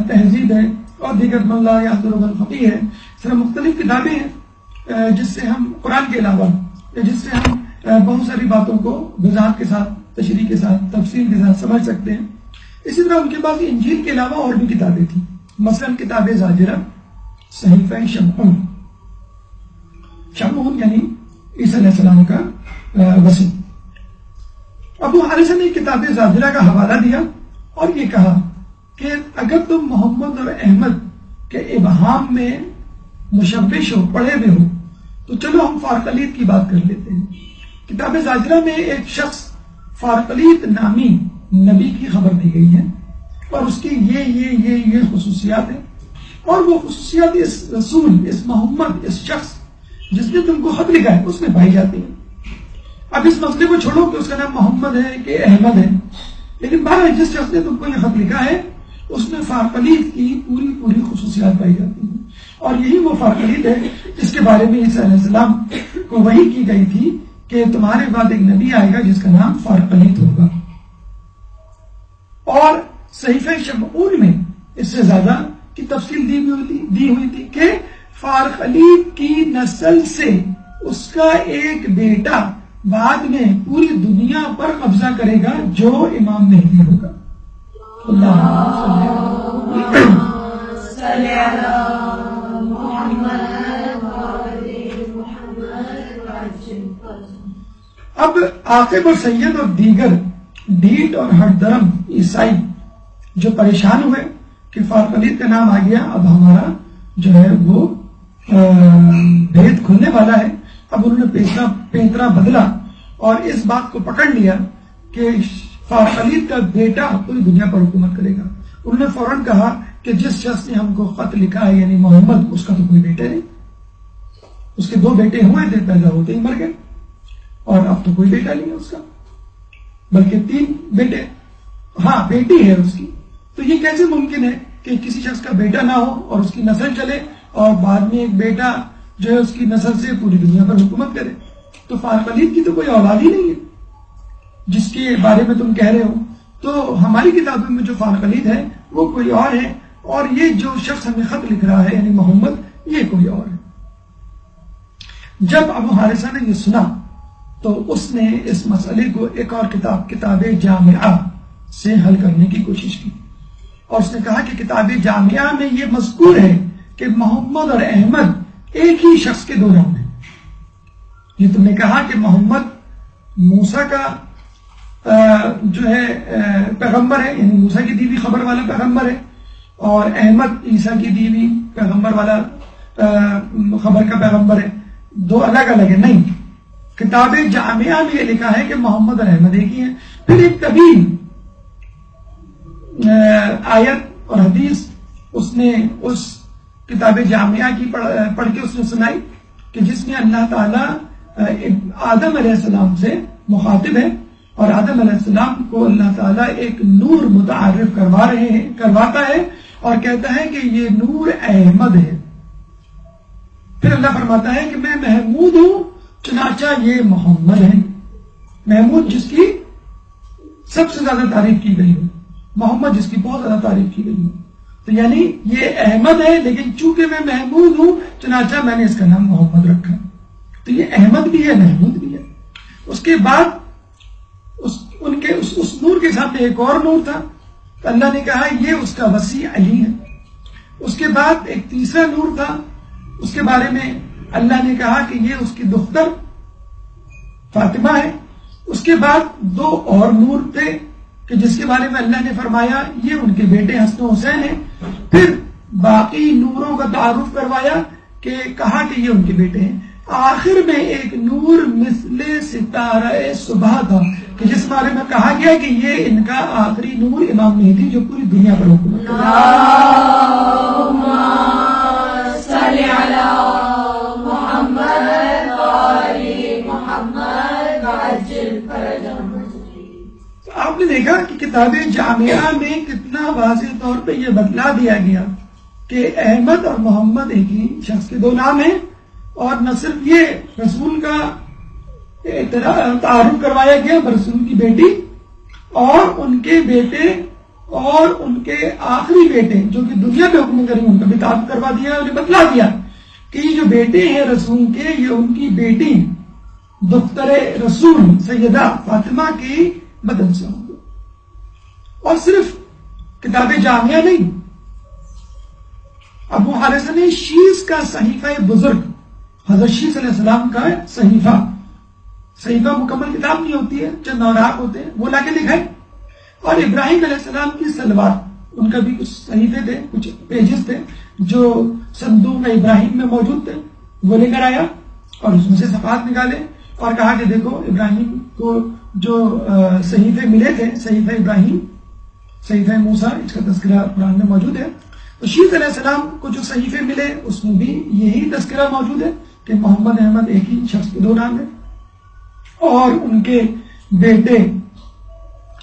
تہذیب ہے اور دیگر ملا یا الفقیہ ہے، اس طرح مختلف کتابیں ہیں جس سے ہم قرآن کے علاوہ جس سے ہم بہت ساری باتوں کو وضاحت کے ساتھ، تشریح کے ساتھ، تفصیل کے ساتھ سمجھ سکتے ہیں۔ اسی طرح ان کے پاس انجیل کے علاوہ اور بھی کتابیں تھیں، مثلا کتاب زاجرہ، صحیفہ شمعون، شمعون یعنی عیسیٰ علیہ السلام کا وصی۔ ابو حارثہ نے کتاب زاجرہ کا حوالہ دیا اور یہ کہا کہ اگر تم محمد اور احمد کے ابہام میں مشوش ہو، پڑھے ہوئے ہو، تو چلو ہم فارقلیت کی بات کر لیتے ہیں۔ کتاب زاجرہ میں ایک شخص فارقلیت نامی نبی کی خبر دی گئی ہے، اور اس کی یہ خصوصیات ہیں، اور وہ خصوصیات اس رسول، اس محمد، اس شخص جس نے تم کو خط لکھا ہے اس میں پائی جاتی ہیں۔ اب اس مسئلے کو چھوڑو کہ اس کا نام محمد ہے کہ احمد ہے، لیکن بہرحال جس شخص نے تم کو یہ خط لکھا ہے اس میں فارقلیت کی پوری خصوصیات پائی جاتی ہیں، اور یہی وہ فارقلیت ہے جس کے بارے میں عیسیٰ علیہ السلام کو وحی کی گئی تھی کہ تمہارے بعد ایک نبی آئے گا جس کا نام فارقلیت ہوگا۔ اور صحیفہ شمعون میں اس سے زیادہ کی تفصیل دی ہوئی تھی کہ فارقلیت کی نسل سے اس کا ایک بیٹا بعد میں پوری دنیا پر قبضہ کرے گا جو امام مہدی ہوگا۔ اب عاقب اور سید اور دیگر ڈیٹ اور ہٹ درم عیسائی جو پریشان ہوئے کہ فارقلیت کا نام آ گیا، اب ہمارا جو ہے وہ بھید کھلنے والا ہے۔ اب انہوں نے پیترا بدلا اور اس بات کو پکڑ لیا کہ فارقلیت کا بیٹا پوری دنیا پر حکومت کرے گا۔ انہوں نے فوراً کہا کہ جس شخص نے ہم کو خط لکھا ہے یعنی محمد، اس کا تو کوئی بیٹا نہیں، اس کے 2 بیٹے ہوئے تھے، پیدا ہوتے ہی مر گئے، اور اب تو کوئی بیٹا نہیں ہے اس کا، بلکہ 3 بیٹے، ہاں بیٹی ہے اس کی۔ تو یہ کیسے ممکن ہے کہ کسی شخص کا بیٹا نہ ہو اور اس کی نسل چلے اور بعد میں ایک بیٹا جو ہے اس کی نسل سے پوری دنیا پر حکومت کرے؟ تو فارقلیت کی تو کوئی اولاد ہی نہیں ہے جس کے بارے میں تم کہہ رہے ہو۔ تو ہماری کتابوں میں جو فارقلیت ہے وہ کوئی اور ہے، اور یہ جو شخص ہمیں خط لکھ رہا ہے یعنی محمد، یہ کوئی اور ہے۔ جب ابو حارثہ نے یہ سنا تو اس نے اس مسئلے کو ایک اور کتاب جامعہ سے حل کرنے کی کوشش کی، اور اس نے کہا کہ کتاب جامعہ میں یہ مذکور ہے کہ محمد اور احمد ایک ہی شخص کے دو نام ہیں۔ یہ تم نے کہا کہ محمد موسیٰ کا جو ہے پیغمبر ہے، یعنی موسیٰ کی دی ہوئی خبر والا پیغمبر ہے، اور احمد عیسیٰ کی دی ہوئی پیغمبر والا خبر کا پیغمبر ہے، دو الگ الگ ہے۔ نہیں، کتاب جامعہ میں یہ لکھا ہے کہ محمد اور احمد ایک ہی ہیں۔ پھر ایک طویل آیت اور حدیث اس نے اس کتاب جامعہ کی پڑھ کے اس نے سنائی کہ جس میں اللہ تعالیٰ آدم علیہ السلام سے مخاطب ہے، اور آدم علیہ السلام کو اللہ تعالیٰ ایک نور متعارف کرواتا ہے اور کہتا ہے کہ یہ نور احمد ہے۔ پھر اللہ فرماتا ہے کہ میں محمود ہوں، چنانچہ یہ محمد ہے۔ محمود جس کی سب سے زیادہ تعریف کی گئی ہو، محمد جس کی بہت زیادہ تعریف کی گئی ہو، تو یعنی یہ احمد ہے، لیکن چونکہ میں محمود ہوں چنانچہ میں نے اس کا نام محمد رکھا۔ تو یہ احمد بھی ہے، محمود بھی ہے۔ اس کے بعد اس نور کے ساتھ ایک اور نور تھا، تو اللہ نے کہا یہ اس کا وسیع علی ہے۔ اس کے بعد ایک تیسرا نور تھا، اس کے بارے میں اللہ نے کہا کہ یہ اس کی دختر فاطمہ ہے۔ اس کے بعد دو اور نور تھے کہ جس کے بارے میں اللہ نے فرمایا یہ ان کے بیٹے حسن و حسین ہیں۔ پھر باقی نوروں کا تعارف کروایا کہ کہا کہ یہ ان کے بیٹے ہیں۔ آخر میں ایک نور مثل ستارہ صبح تھا کہ جس بارے میں کہا گیا کہ یہ ان کا آخری نور امام مہدی جو پوری دنیا پر حکومت کرے گا۔ آپ نے دیکھا کہ کتاب جامعہ میں کتنا واضح طور پہ یہ بتلا دیا گیا کہ احمد اور محمد ایک ہی شخص کے دو نام ہیں، اور نہ صرف یہ رسول کا تعارف کروایا گیا، رسول کی بیٹی اور ان کے بیٹے اور ان کے آخری بیٹے جو کہ دنیا پہ حکم کریں ان کا بھی تعارف کروا دیا، انہیں بتلا دیا کہ یہ جو بیٹے ہیں رسول کے، یہ ان کی بیٹی دختر رسول سیدہ فاطمہ کی بدن سے ہوں گے۔ اور صرف کتاب جامعہ نہیں، ابو حارثہ نے شیز کا صحیفہ بزرگ، حضرت شیز علیہ السلام کا صحیفہ مکمل کتاب نہیں ہوتی ہے، چند اوراق ہوتے ہیں، وہ لا کے لکھا ہے۔ اور ابراہیم علیہ السلام کی سلوات، ان کا بھی کچھ صحیفے تھے، کچھ پیجز تھے جو صندوق ابراہیم میں موجود تھے، وہ لے کر آیا اور اس میں سے صفحات نکالے اور کہا کہ دیکھو ابراہیم کو جو صحیفے ملے تھے، صحیفہ ابراہیم، صحیفہ موسیٰ، اس کا تذکرہ قرآن میں موجود ہے۔ تو شیز علیہ السلام کو جو صحیفے ملے اس میں بھی یہی تذکرہ موجود ہے کہ محمد احمد ایک ہی شخص کے دو نام ہیں، اور ان کے بیٹے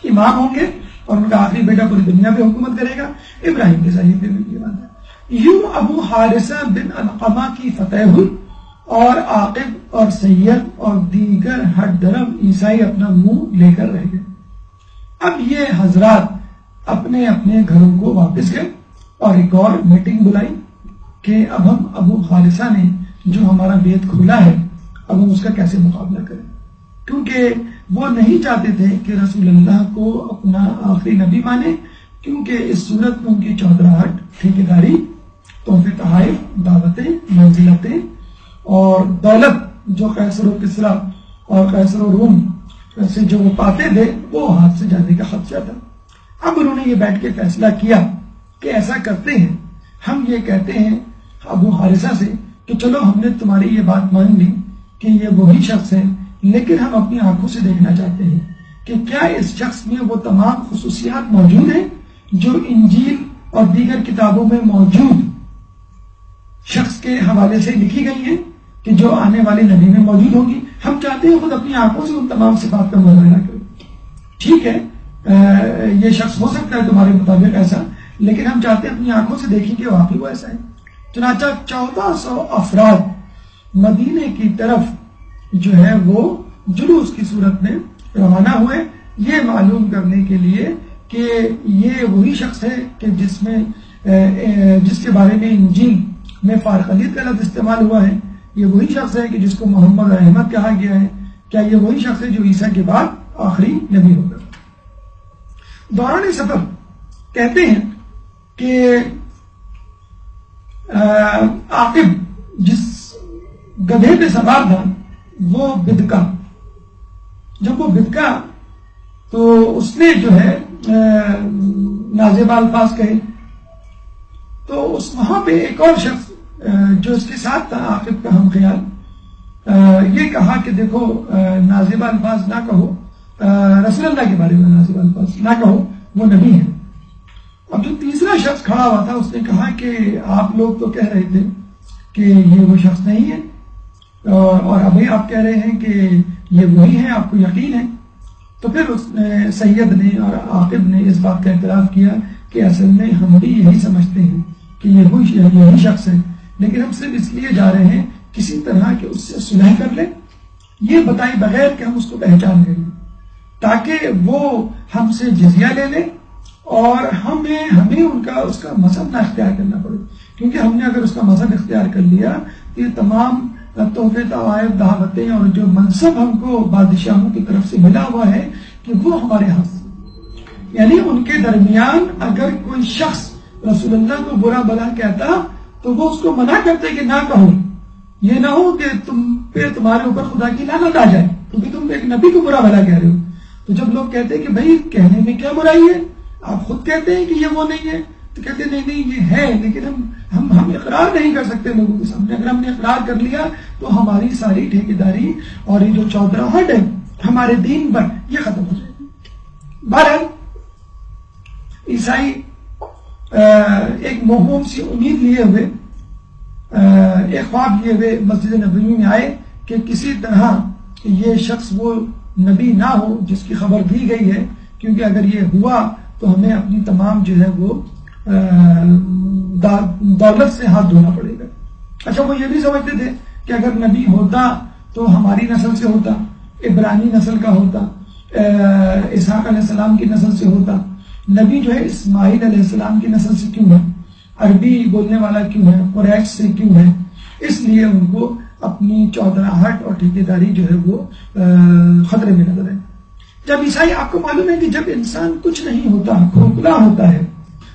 امام ہوں گے اور ان کا آخری بیٹا پوری دنیا پہ حکومت کرے گا۔ ابراہیم کے صحیفے میں یہ بات ہے۔ یوں ابو حارثہ بن علقمہ کی فتح ہوئی اور عاقب اور سید اور دیگر ہر درم عیسائی اپنا منہ لے کر رہ گئے۔ اب یہ حضرات اپنے اپنے گھروں کو واپس گئے اور ایک اور میٹنگ بلائی کہ اب ہم ابو حارثہ نے جو ہمارا بیت کھولا ہے اب ہم اس کا کیسے مقابلہ کریں، کیونکہ وہ نہیں چاہتے تھے کہ رسول اللہ کو اپنا آخری نبی مانے، کیونکہ اس صورت میں ان کی چودراہٹ، ٹھیکیداری، تحفے تحائف، دعوتیں، منزلتیں اور دولت جو قیصر و کسریٰ اور قیصر و روم سے جو وہ پاتے تھے وہ ہاتھ سے جانے کا خدشہ تھا۔ اب انہوں نے یہ بیٹھ کے فیصلہ کیا کہ ایسا کرتے ہیں، ہم یہ کہتے ہیں ابو حارثہ سے کہ چلو ہم نے تمہاری یہ بات مان لی کہ یہ وہی شخص ہے، لیکن ہم اپنی آنکھوں سے دیکھنا چاہتے ہیں کہ کیا اس شخص میں وہ تمام خصوصیات موجود ہیں جو انجیل اور دیگر کتابوں میں موجود شخص کے حوالے سے لکھی گئی ہیں کہ جو آنے والے نبی میں موجود ہوگی۔ ہم چاہتے ہیں خود اپنی آنکھوں سے ان تمام صفات کا مظاہرہ کریں۔ ٹھیک ہے، یہ شخص ہو سکتا ہے تمہارے مطابق ایسا، لیکن ہم چاہتے ہیں اپنی آنکھوں سے دیکھیں کہ واقعی وہ ایسا ہے۔ چنانچہ 1400 افراد مدینے کی طرف جو ہے وہ جلوس کی صورت میں روانہ ہوئے، یہ معلوم کرنے کے لیے کہ یہ وہی شخص ہے کہ جس کے بارے میں انجیل میں فارخلیت کا لفظ استعمال ہوا ہے، یہ وہی شخص ہے کہ جس کو محمد اور احمد کہا گیا ہے، کیا یہ وہی شخص ہے جو عیسیٰ کے بعد آخری نبی ہوگا؟ دوران سفر کہتے ہیں کہ عاقب جس گدھے پہ سوار تھا وہ بدکا، جب وہ بدکا تو اس نے جو ہے نازیبہ الفاظ کہے، تو وہاں پہ ایک اور شخص جو اس کے ساتھ تھا عاقب کا ہم خیال، یہ کہا کہ دیکھو نازیبہ الفاظ نہ کہو، رسول اللہ کے بارے میں نازیبہ الفاظ نہ کہو، وہ نبی ہے۔ اب جو تیسرا شخص کھڑا ہوا تھا اس نے کہا کہ آپ لوگ تو کہہ رہے تھے کہ یہ وہ شخص نہیں ہے، اور ابھی آپ کہہ رہے ہیں کہ یہ وہی ہے، آپ کو یقین ہے؟ تو پھر اس نے سید نے اور عاقب نے اس بات کا اعتراف کیا کہ اصل میں ہم بھی یہی سمجھتے ہیں کہ یہ یہی شخص ہے، لیکن ہم صرف اس لیے جا رہے ہیں کسی طرح کہ اس سے صلح کر لیں، یہ بتائے بغیر کہ ہم اس کو پہچان لیں، تاکہ وہ ہم سے جزیہ لے لیں اور ہمیں اس کا مذہب نہ اختیار کرنا پڑے، کیونکہ ہم نے اگر اس کا مذہب اختیار کر لیا تو یہ تمام تحفے طوائف دعوتیں اور جو منصب ہم کو بادشاہوں کی طرف سے ملا ہوا ہے کہ وہ ہمارے ہاتھ سے، یعنی ان کے درمیان اگر کوئی شخص رسول اللہ کو برا بلا کہتا تو وہ اس کو منع کرتے کہ نہ کہو، یہ نہ ہو کہ تمہارے اوپر خدا کی لعنت آ جائے کیونکہ تم ایک نبی کو برا بلا کہہ رہے ہو۔ تو جب لوگ کہتے ہیں کہ بھائی کہنے میں کیا برائی ہے، آپ خود کہتے ہیں کہ یہ وہ نہیں ہے، تو کہتے ہیں نہیں یہ ہے، لیکن ہم اقرار نہیں کر سکتے لوگوں کے سامنے، اگر ہم نے اقرار کر لیا تو ہماری ساری ٹھیکیداری اور یہ جو چودراہٹ ہے ہمارے دین پر یہ ختم ہو جائے گی۔ بہرحال عیسائی ایک موہوم سی امید لیے ہوئے، ایک خواب لیے ہوئے مسجد نبوی میں آئے کہ کسی طرح یہ شخص وہ نبی نہ ہو جس کی خبر دی گئی ہے، کیونکہ اگر یہ ہوا تو ہمیں اپنی تمام جو ہے وہ دولت سے ہاتھ دھونا پڑے گا۔ اچھا وہ یہ بھی سمجھتے تھے کہ اگر نبی ہوتا تو ہماری نسل سے ہوتا، عبرانی نسل کا ہوتا، اسحاق علیہ السلام کی نسل سے ہوتا، نبی جو ہے اسماعیل علیہ السلام کی نسل سے کیوں ہے، عربی بولنے والا کیوں ہے، قریش سے کیوں ہے، اس لیے ان کو اپنی چودراہٹ اور ٹھیکیداری جو ہے وہ خطرے میں نظر ہے۔ جب عیسائی، آپ کو معلوم ہے کہ جب انسان کچھ نہیں ہوتا، کھوکھلا ہوتا ہے،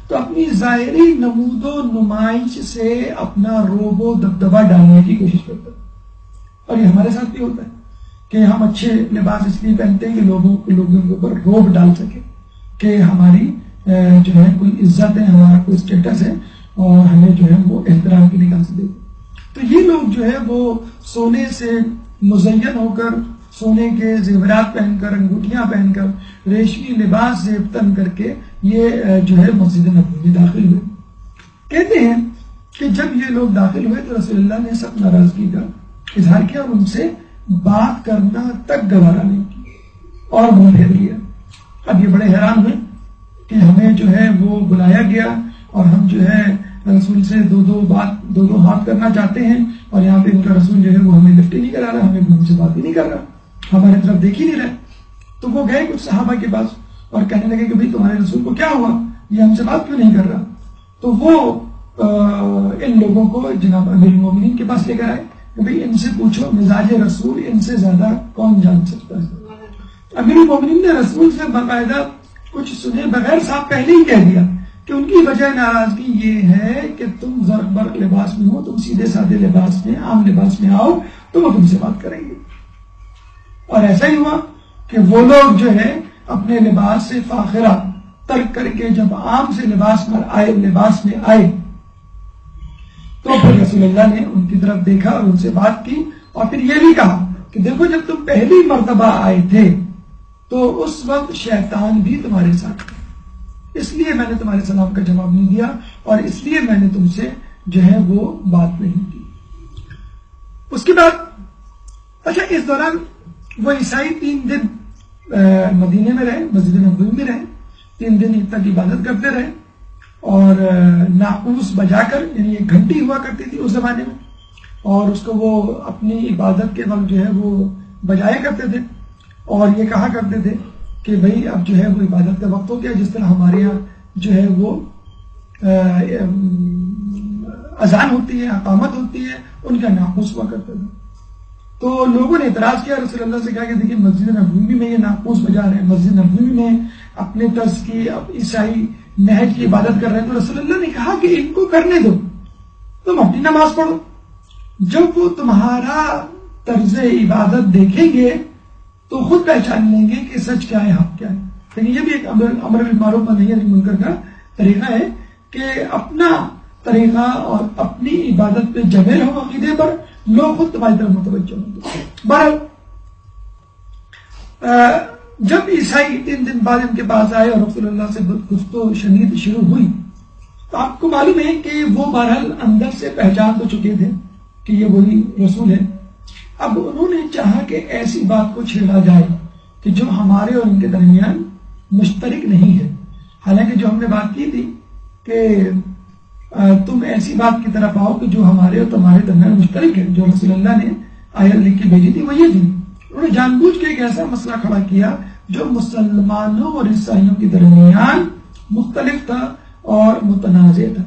تو اپنی ظاہری نمود و نمائش سے اپنا روب و دبدبہ ڈالنے کی کوشش کرتا ہے، اور یہ ہمارے ساتھ بھی ہوتا ہے کہ ہم اچھے لباس اس لیے پہنتے ہیں کہ لوگوں کے اوپر روب ڈال سکے کہ ہماری جو ہے کوئی عزت ہے، ہمارا کوئی اسٹیٹس ہے، اور ہمیں جو ہے وہ احترام کی نگاہ سے دیکھیں۔ تو یہ لوگ جو ہے وہ سونے سے مزین ہو کر، سونے کے زیورات پہن کر، انگوٹھیاں پہن کر، ریشمی لباس زیب تن کر کے یہ جو ہے مسجد نبوی داخل ہوئے۔ کہتے ہیں کہ جب یہ لوگ داخل ہوئے تو رسول اللہ نے سخت ناراضگی کا اظہار کیا اور ان سے بات کرنا تک گوارا نہیں کی اور منہ پھیر لیا۔ اب یہ بڑے حیران ہوئے کہ ہمیں جو ہے وہ بلایا گیا اور ہم جو ہے رسول سے دو ہاتھ کرنا چاہتے ہیں، اور یہاں پہ ان کا رسول جو ہے وہ ہمیں لفٹ ہی نہیں کرا رہا، ہم سے بات ہی نہیں کر رہا، ہمارے طرف دیکھ ہی نہیں رہے۔ تو وہ گئے کچھ صحابہ کے پاس اور کہنے لگے کہ بھئی تمہارے رسول کو کیا ہوا، یہ ہم سے بات کیوں نہیں کر رہا؟ تو وہ ان لوگوں کو جناب امیر المومنین کے پاس لے کر آئے کہ بھئی ان سے پوچھو مزاج رسول ان سے زیادہ کون جان سکتا ہے۔ امیر المومنین نے رسول سے باقاعدہ کچھ سنے بغیر صاحب پہلے ہی کہہ دیا کہ ان کی وجہ ناراضگی یہ ہے کہ تم زرق برق لباس میں ہو، تم سیدھے سادے لباس میں، عام لباس میں آؤ تو وہ تم سے بات کریں گے۔ اور ایسا ہی ہوا کہ وہ لوگ جو ہے اپنے لباس سے فاخرہ ترک کر کے جب عام سے لباس میں آئے تو پھر رسول اللہ نے ان کی طرف دیکھا اور ان سے بات کی، اور پھر یہ بھی کہا کہ دیکھو جب تم پہلی مرتبہ آئے تھے تو اس وقت شیطان بھی تمہارے ساتھ تھا، اس لیے میں نے تمہارے سلام کا جواب نہیں دیا اور اس لیے میں نے تم سے جو ہے وہ بات نہیں کی۔ اس کے بعد اچھا اس دوران وہ عیسائی 3 دن مدینے میں رہے، مسجد نبوی میں رہے، 3 دن تک عبادت کرتے رہے، اور ناقوس بجا کر، یعنی ایک گھنٹی ہوا کرتی تھی اس زمانے میں، اور اس کو وہ اپنی عبادت کے وقت جو ہے وہ بجایا کرتے تھے، اور یہ کہا کرتے تھے کہ بھئی اب جو ہے وہ عبادت کا وقت ہو گیا، جس طرح ہمارے یہاں جو ہے وہ اذان ہوتی ہے، اقامت ہوتی ہے، ان کا ناقوس ہوا کرتا تھا۔ تو لوگوں نے اعتراض کیا رسول اللہ سے، کہا کہ دیکھیے مسجد نبوی میں یہ ناقوس بجا رہے ہیں، مسجد نبوی میں اپنے طرز کی عیسائی نہج کی عبادت کر رہے ہیں. تو رسول اللہ نے کہا کہ ان کو کرنے دو، تم اپنی نماز پڑھو. جب وہ تمہارا طرز عبادت دیکھیں گے تو خود پہچان لیں گے کہ سچ کیا ہے، حق کیا ہے. لیکن یہ بھی ایک امر بالمعروف و نہی عن المنکر کا طریقہ ہے کہ اپنا طریقہ اور اپنی عبادت پہ جبر ہو عقیدے پر، لوگ خود تمہاری طرف متوجہ ہوں گے. بہرحال جب عیسائی 3 دن بعد ان کے پاس آئے اور رسول اللہ سے گفت و شنید شروع ہوئی، تو آپ کو معلوم ہے کہ وہ بہرحال اندر سے پہچان تو چکے تھے کہ یہ وہی رسول ہے. اب انہوں نے چاہا کہ ایسی بات کو چھیڑا جائے کہ جو ہمارے اور ان کے درمیان مشترک نہیں ہے. حالانکہ جو ہم نے بات کی تھی کہ تم ایسی بات کی طرف آؤ کہ جو ہمارے اور تمہارے درمیان مشترک ہے، جو رسول اللہ نے آیت لکھ کے بھیجی تھی وہ یہ تھی. انہوں نے جان بوجھ کے ایک ایسا مسئلہ کھڑا کیا جو مسلمانوں اور عیسائیوں کے درمیان مختلف تھا اور متنازع تھا.